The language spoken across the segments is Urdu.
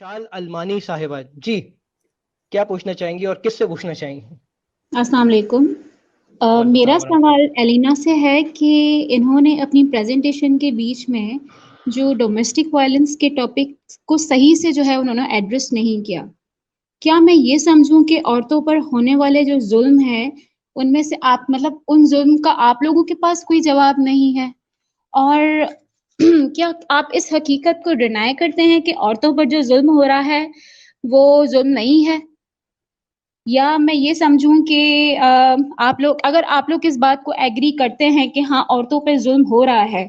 شال المانی صاحبہ جی، کیا پوچھنا چاہیں گی اور کس سے پوچھنا چاہیں گی؟ السلام علیکم۔ وعلیکم میرا السلام ورحمۃ سوال ایلینا سے ہے کہ انہوں نے اپنی پریزنٹیشن کے بیچ میں جو ڈومیسٹک وائلنس کے ٹاپک کو صحیح سے جو ہے انہوں نے ایڈریس نہیں کیا۔ کیا میں یہ سمجھوں کہ عورتوں پر ہونے والے جو ظلم ہے ان میں سے آپ مطلب ان ظلم کا آپ لوگوں کے پاس کوئی جواب نہیں ہے؟ اور کیا آپ اس حقیقت کو ڈینائی کرتے ہیں کہ عورتوں پر جو ظلم ہو رہا ہے وہ ظلم نہیں ہے؟ یا میں یہ سمجھوں کہ اگر آپ لوگ اس بات کو ایگری کرتے ہیں کہ ہاں عورتوں پہ ظلم ہو رہا ہے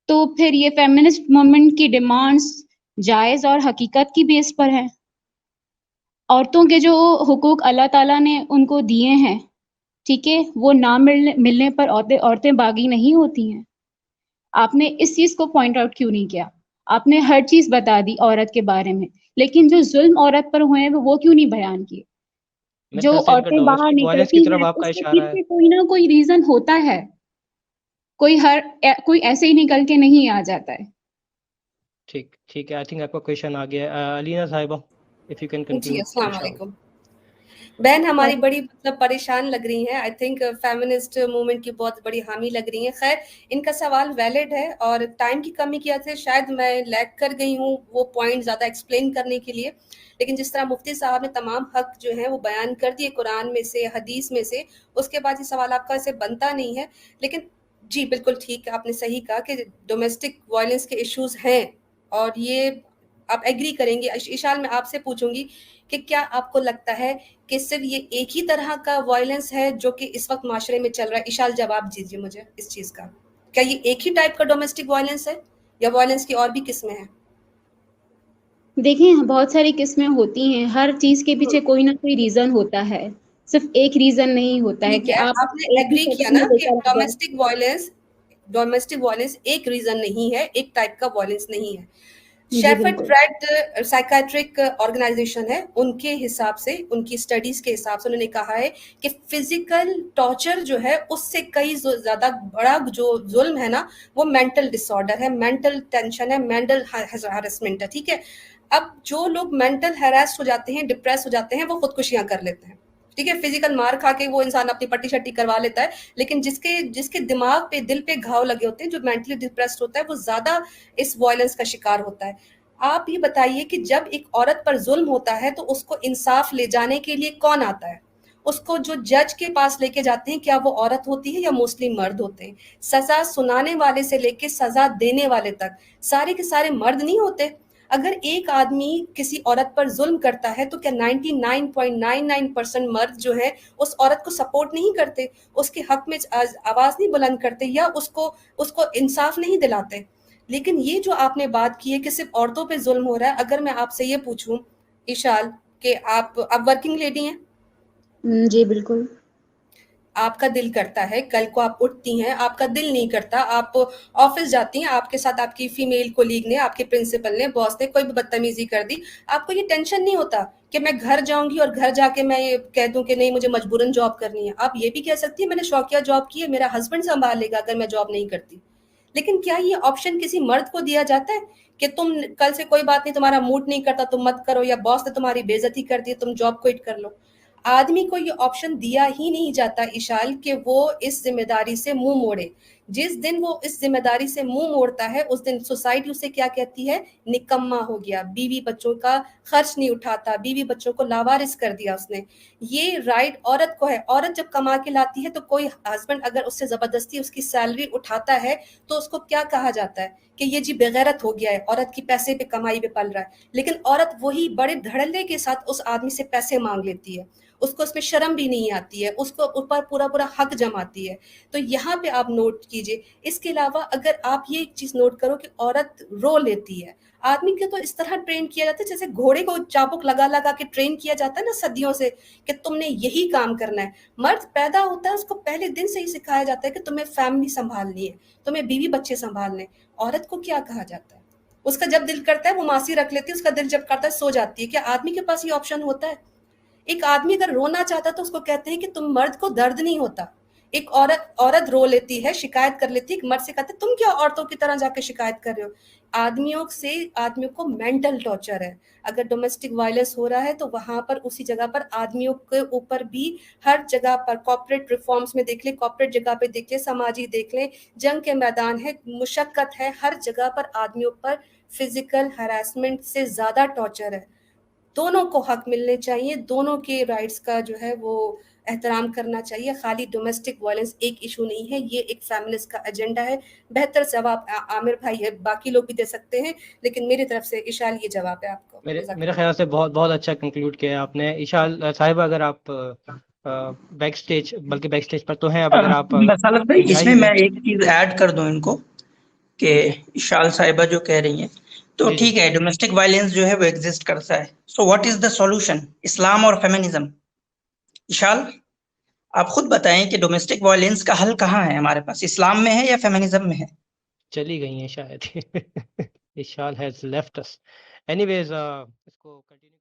تو پھر یہ فیمنسٹ موومنٹ کی ڈیمانڈز جائز اور حقیقت کی بیس پر ہے۔ عورتوں کے جو حقوق اللہ تعالیٰ نے ان کو دیے ہیں، ٹھیک ہے، وہ نہ ملنے پر عورتیں باغی نہیں ہوتی ہیں۔ آپ نے اس چیز کو پوائنٹ آؤٹ کیوں نہیں کیا؟ آپ نے ہر چیز بتا دی عورت کے بارے میں، لیکن جو ظلم عورت پر ہوئے ہیں وہ کیوں نہیں بیان کیے؟ میرے جو خیال سے ان کا عورتیں باہر ڈومیسٹک وائلنس کی نکلتی طرف ہیں آپ کا اس کے اشارہ ہے۔ پیچھے کوئی نہ کوئی ریزن ہوتا ہے، کوئی ایسے ہی نکل کے نہیں آ جاتا ہے۔ ٹھیک ٹھیک ہے، آئی تھنک آپ کا کویشچن آ گیا ہے۔ علینا صاحبہ اف یو کین جی کنکلوڈ السلام انشاءاللہ۔ علیکم بہن، ہماری بڑی پریشان لگ رہی ہیں، آئی تھنک فیمنسٹ موومنٹ کی بہت بڑی حامی لگ رہی ہیں۔ خیر، ان کا سوال ویلڈ ہے اور ٹائم کی کمی کی وجہ سے شاید میں لیگ کر گئی ہوں وہ پوائنٹ زیادہ ایکسپلین کرنے کے لیے، لیکن جس طرح مفتی صاحب نے تمام حق جو ہیں وہ بیان کر دیے قرآن میں سے، حدیث میں سے، اس کے بعد یہ سوال آپ کا ایسے بنتا نہیں ہے۔ لیکن جی بالکل ٹھیک، آپ نے صحیح کہا کہ ڈومیسٹک وائلنس کے ایشوز ہیں اور یہ آپ ایگری کریں گے۔ اشال میں آپ سے پوچھوں گی کہ کیا آپ کو لگتا ہے کہ صرف یہ ایک ہی طرح کا وائلنس ہے جو کہ اس وقت معاشرے میں چل رہا ہے؟ اشال جواب دیجیے مجھے اس چیز کا، کیا یہ ایک ہی ٹائپ کا ڈومیسٹک وائلنس ہے یا وائلنس کی اور بھی قسمیں ہیں؟ دیکھیں، بہت ساری قسمیں ہوتی ہیں، ہر چیز کے پیچھے کوئی نہ کوئی ریزن ہوتا ہے، صرف ایک ریزن نہیں ہوتا ہے ٹھیک کہ ہے، آپ آپ نے ایک ہی ایگری کیا قدم نا میں لے کہ کر آ جائیں۔ ڈومیسٹک وائلنس ایک ریزن نہیں ہے، ایک ٹائپ کا وائلنس نہیں ہے۔ جی شیفرڈ بالکل۔ فریڈ سائیکیٹرک آرگنائزیشن ہے، ان کے حساب سے، ان کی اسٹڈیز کے حساب سے انہوں نے کہا ہے کہ فزیکل ٹارچر جو ہے اس سے کئی زیادہ بڑا جو ظلم ہے نا وہ مینٹل ڈس آرڈر ہے، مینٹل ٹینشن ہے، مینٹل ہراسمنٹ ہے۔ ٹھیک ہے، اب جو لوگ مینٹل ہراس ہو جاتے ہیں، ڈپریس ہو جاتے ہیں، وہ خودکشیاں کر لیتے ہیں۔ ٹھیک ہے، فزیکل مار کھا کے وہ انسان اپنی پٹی شٹی کروا لیتا ہے، لیکن جس کے دماغ پہ، دل پہ گھاؤ لگے ہوتے ہیں، جو مینٹلی ڈپریسڈ ہوتا ہے، وہ زیادہ اس وائلنس کا شکار ہوتا ہے۔ آپ یہ بتائیے کہ جب ایک عورت پر ظلم ہوتا ہے تو اس کو انصاف لے جانے کے لیے کون آتا ہے؟ اس کو جو جج کے پاس لے کے جاتے ہیں، کیا وہ عورت ہوتی ہے یا موسٹلی مرد ہوتے ہیں؟ سزا سنانے والے سے لے کے سزا دینے والے تک سارے کے سارے مرد نہیں ہوتے؟ اگر ایک آدمی کسی عورت پر ظلم کرتا ہے تو کیا 99.99% مرد جو ہے اس عورت کو سپورٹ نہیں کرتے، اس کے حق میں آواز نہیں بلند کرتے، یا اس کو انصاف نہیں دلاتے؟ لیکن یہ جو آپ نے بات کی ہے کہ صرف عورتوں پہ ظلم ہو رہا ہے، اگر میں آپ سے یہ پوچھوں اشال کہ آپ ورکنگ لیڈی ہیں، جی بالکل۔ آپ کا دل کرتا ہے، کل کو آپ اٹھتی ہیں، آپ کا دل نہیں کرتا، آپ آفس جاتی ہیں، آپ کے ساتھ آپ کی فیمیل کولیگ نے، آپ کے پرنسپل نے، باس نے کوئی بھی بدتمیزی کر دی، آپ کو یہ ٹینشن نہیں ہوتا کہ میں گھر جاؤں گی اور گھر جا کے میں یہ کہہ دوں کہ نہیں مجھے مجبوراً جاب کرنی ہے؟ آپ یہ بھی کہہ سکتی ہیں میں نے شوقیہ جاب کی ہے، میرا ہسبینڈ سنبھال لے گا اگر میں جاب نہیں کرتی۔ لیکن کیا یہ آپشن کسی مرد کو دیا جاتا ہے کہ تم کل سے کوئی بات نہیں، تمہارا موڈ نہیں کرتا تم مت کرو، یا باس نے تمہاری بے عزتی کر دی تم جاب کوئٹ کر لو؟ آدمی کو یہ آپشن دیا ہی نہیں جاتا اشال کہ وہ اس ذمہ داری سے منہ موڑے۔ جس دن وہ اس ذمہ داری سے منہ موڑتا ہے اس دن سوسائٹی اسے کیا کہتی ہے؟ نکما ہو گیا، بیوی بچوں کا خرچ نہیں اٹھاتا، بیوی بچوں کو لاوارث کر دیا اس نے۔ یہ رائٹ عورت کو ہے، عورت جب کما کے لاتی ہے تو کوئی ہسبینڈ اگر اس سے زبردستی اس کی سیلری اٹھاتا ہے تو اس کو کیا کہا جاتا ہے کہ یہ جی بغیرت ہو گیا ہے، عورت کی پیسے پہ کمائی پہ پل رہا ہے۔ لیکن عورت وہی بڑے دھڑلے کے ساتھ اس آدمی سے پیسے مانگ لیتی ہے، اس کو اس میں شرم بھی نہیں آتی ہے، اس کو اوپر پورا پورا حق جماتی ہے۔ تو یہاں پہ آپ نوٹ کیجئے۔ اس کے علاوہ اگر آپ یہ چیز نوٹ کرو کہ عورت رو لیتی ہے، آدمی کو تو اس طرح ٹرین کیا جاتا ہے جیسے گھوڑے کو چابک لگا لگا کے ٹرین کیا جاتا ہے نا صدیوں سے کہ تم نے یہی کام کرنا ہے۔ مرد پیدا ہوتا ہے اس کو پہلے دن سے ہی سکھایا جاتا ہے کہ تمہیں فیملی سنبھالنی ہے، تمہیں بیوی بچے سنبھالنے۔ عورت کو کیا کہا جاتا ہے؟ اس کا جب دل کرتا ہے وہ ماسی رکھ لیتی ہے، اس کا دل جب کرتا ہے سو جاتی ہے۔ کیا آدمی کے پاس یہ آپشن ہوتا ہے؟ ایک آدمی اگر رونا چاہتا تو اس کو کہتے ہیں کہ تم مرد کو درد نہیں ہوتا۔ ایک عورت رو لیتی ہے، شکایت کر لیتی ہے، ایک مرد سے کہتے ہیں تم کیا عورتوں کی طرح جا کے شکایت کر رہے ہو؟ آدمیوں کو مینٹل ٹارچر ہے. اگر ڈومیسٹک وائلنس ہو رہا ہے تو وہاں پر اسی جگہ پر آدمیوں کے اوپر بھی ہر جگہ پر کارپوریٹ ریفارمز میں دیکھ لیں, کارپوریٹ جگہ پہ دیکھ لیں, سماجی دیکھ لیں, جنگ کے میدان ہے, مشقت ہے, ہر جگہ پر آدمیوں پر فزیکل ہراسمنٹ سے زیادہ ٹارچر ہے. دونوں کو حق ملنے چاہیے, دونوں کے رائٹس کا جو ہے وہ احترام کرنا چاہیے. خالی ڈومیسٹک وائلنس ایک ایشو نہیں ہے, یہ ایک فیمنسٹ کا ایجنڈا ہے. بہتر جواب عامر بھائی ہے, باقی لوگ بھی دے سکتے ہیں, لیکن میری طرف سے اشال یہ جواب ہے آپ کو. میرے خیال سے بہت اچھا کنکلوڈ کیا آپ نے. اشال صاحبہ اگر آپ بیک سٹیج, بلکہ بیک سٹیج پر تو ہیں اب, اگر آپ مسالت بھائی اس میں جائیے. میں ایک چیز ایڈ کر دوں ان کو کہ اشال صاحبہ جو کہہ رہی ہیں تو جی ٹھیک ہے, ڈومیسٹک وائلنس جو ہے وہ ایگزسٹ کرتا ہے. So what is the solution, اسلام اور فیمنزم؟ اشال آپ خود بتائیں کہ ڈومیسٹک وائلنس کا حل کہاں ہے ہمارے پاس, اسلام میں ہے یا فیمنزم میں ہے؟ چلی گئی ہیں شاید. اشال ہیز لیفٹ اس. اینی ویز اس کو کنٹینیو